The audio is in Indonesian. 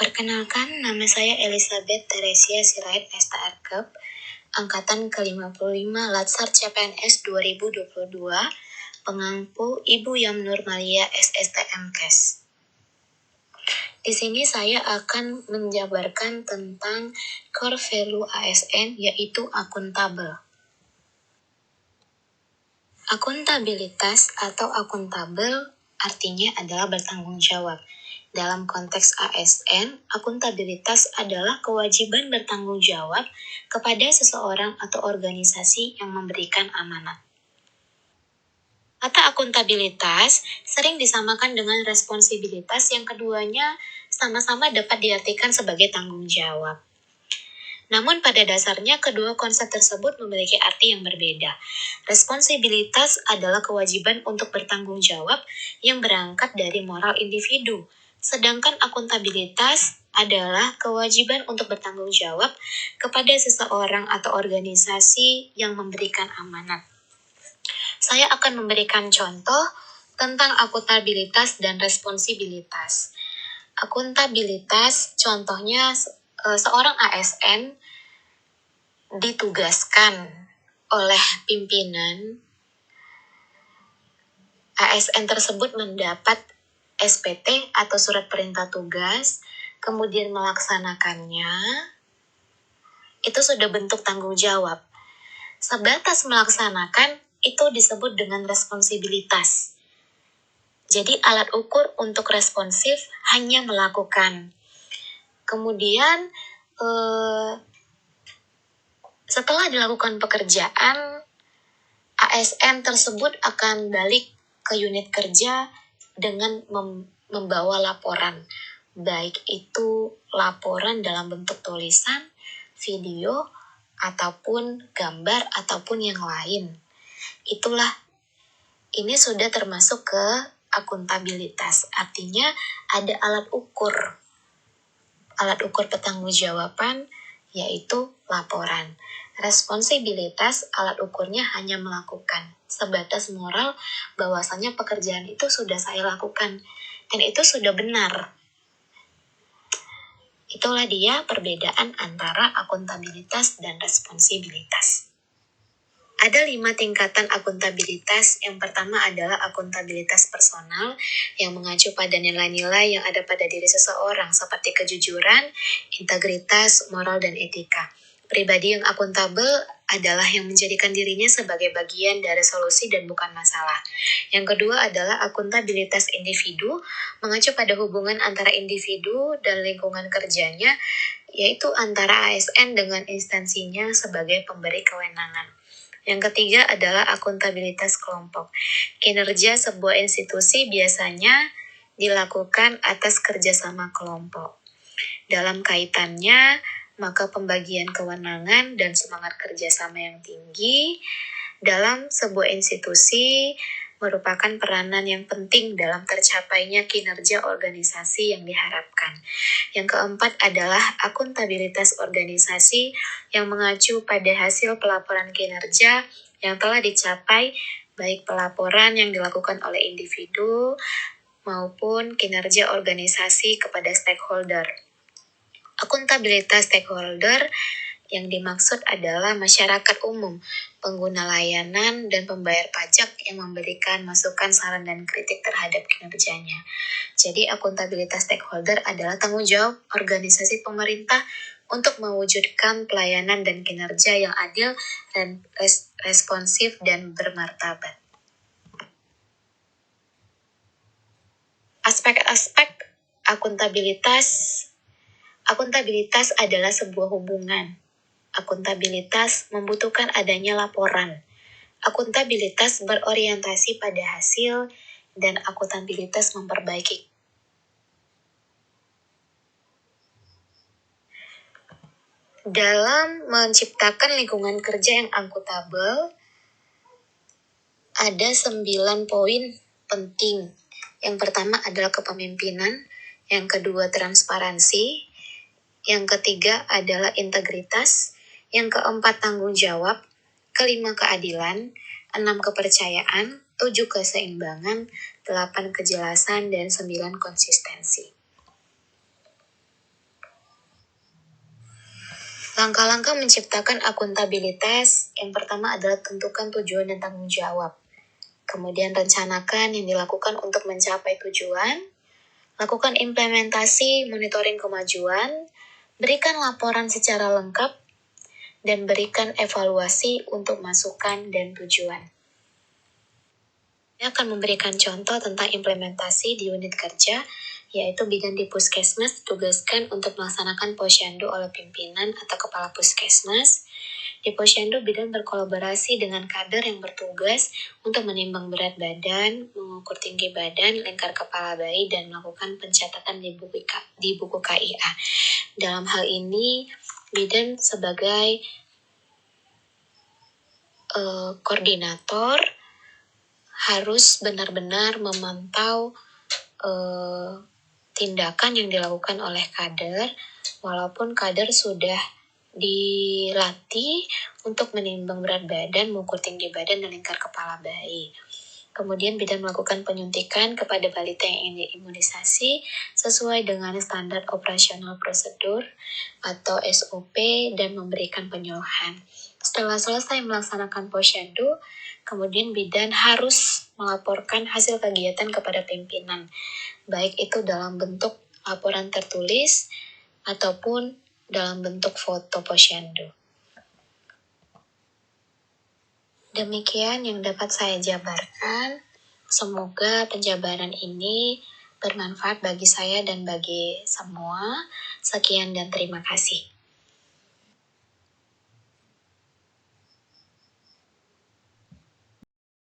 Perkenalkan, nama saya Elizabeth Teresia Sirait Esta Arkep, Angkatan ke-55 Latsar CPNS 2022, pengampu Ibu Yamnur Malia SSTM Kes. Di sini saya akan menjabarkan tentang core value ASN, yaitu akuntabel. Akuntabilitas atau akuntabel artinya adalah bertanggung jawab. Dalam konteks ASN, akuntabilitas adalah kewajiban bertanggung jawab kepada seseorang atau organisasi yang memberikan amanat. Kata akuntabilitas sering disamakan dengan responsibilitas, yang keduanya sama-sama dapat diartikan sebagai tanggung jawab. Namun pada dasarnya kedua konsep tersebut memiliki arti yang berbeda. Responsibilitas adalah kewajiban untuk bertanggung jawab yang berangkat dari moral individu. Sedangkan akuntabilitas adalah kewajiban untuk bertanggung jawab kepada seseorang atau organisasi yang memberikan amanat. Saya akan memberikan contoh tentang akuntabilitas dan responsibilitas. Akuntabilitas contohnya seorang ASN ditugaskan oleh pimpinan. ASN tersebut mendapat SPT atau surat perintah tugas, kemudian melaksanakannya. Itu sudah bentuk tanggung jawab. Sebatas melaksanakan, itu disebut dengan responsibilitas. Jadi alat ukur untuk responsif hanya melakukan. Kemudian setelah dilakukan pekerjaan, ASN tersebut akan balik ke unit kerja dengan membawa laporan. Baik itu laporan dalam bentuk tulisan, video, ataupun gambar, ataupun yang lain. Ini sudah termasuk ke akuntabilitas. Artinya ada alat ukur pertanggungjawaban, yaitu laporan. Responsibilitas, alat ukurnya hanya melakukan, sebatas moral bahwasanya pekerjaan itu sudah saya lakukan dan itu sudah benar. Itulah dia perbedaan antara akuntabilitas dan responsibilitas. Ada 5 tingkatan akuntabilitas. Yang pertama adalah akuntabilitas personal yang mengacu pada nilai-nilai yang ada pada diri seseorang seperti kejujuran, integritas, moral, dan etika. Pribadi yang akuntabel adalah yang menjadikan dirinya sebagai bagian dari solusi dan bukan masalah. Yang kedua adalah akuntabilitas individu, mengacu pada hubungan antara individu dan lingkungan kerjanya, yaitu antara ASN dengan instansinya sebagai pemberi kewenangan. Yang ketiga adalah akuntabilitas kelompok. Kinerja sebuah institusi biasanya dilakukan atas kerjasama kelompok. Dalam kaitannya, maka pembagian kewenangan dan semangat kerjasama yang tinggi dalam sebuah institusi merupakan peranan yang penting dalam tercapainya kinerja organisasi yang diharapkan. Yang keempat adalah akuntabilitas organisasi yang mengacu pada hasil pelaporan kinerja yang telah dicapai, baik pelaporan yang dilakukan oleh individu maupun kinerja organisasi kepada stakeholder. Akuntabilitas stakeholder yang dimaksud adalah masyarakat umum, pengguna layanan, dan pembayar pajak yang memberikan masukan, saran, dan kritik terhadap kinerjanya. Jadi akuntabilitas stakeholder adalah tanggung jawab organisasi pemerintah untuk mewujudkan pelayanan dan kinerja yang adil, dan responsif, dan bermartabat. Aspek-aspek Akuntabilitas adalah sebuah hubungan. Akuntabilitas membutuhkan adanya laporan. Akuntabilitas berorientasi pada hasil, dan akuntabilitas memperbaiki. Dalam menciptakan lingkungan kerja yang akuntabel, ada 9 poin penting. Yang pertama adalah kepemimpinan, yang kedua transparansi, yang ketiga adalah integritas, yang keempat tanggung jawab, kelima keadilan, 6 kepercayaan, 7 keseimbangan, 8 kejelasan, dan 9 konsistensi. Langkah-langkah menciptakan akuntabilitas yang pertama adalah tentukan tujuan dan tanggung jawab. Kemudian rencanakan yang dilakukan untuk mencapai tujuan. Lakukan implementasi monitoring kemajuan. Berikan laporan secara lengkap. Dan berikan evaluasi untuk masukan dan tujuan. Saya akan memberikan contoh tentang implementasi di unit kerja, yaitu bidan di puskesmas ditugaskan untuk melaksanakan posyandu oleh pimpinan atau kepala puskesmas. Di posyandu, bidan berkolaborasi dengan kader yang bertugas untuk menimbang berat badan, mengukur tinggi badan, lingkar kepala bayi, dan melakukan pencatatan di buku KIA. Dalam hal ini, bidan sebagai koordinator harus benar-benar memantau tindakan yang dilakukan oleh kader, walaupun kader sudah dilatih untuk menimbang berat badan, mengukur tinggi badan, dan lingkar kepala bayi. Kemudian bidan melakukan penyuntikan kepada balita yang ingin diimunisasi sesuai dengan standar operasional prosedur atau SOP dan memberikan penyuluhan. Setelah selesai melaksanakan posyandu, kemudian bidan harus melaporkan hasil kegiatan kepada pimpinan, baik itu dalam bentuk laporan tertulis ataupun dalam bentuk foto posyandu. Demikian yang dapat saya jabarkan. Semoga penjabaran ini bermanfaat bagi saya dan bagi semua. Sekian dan terima kasih.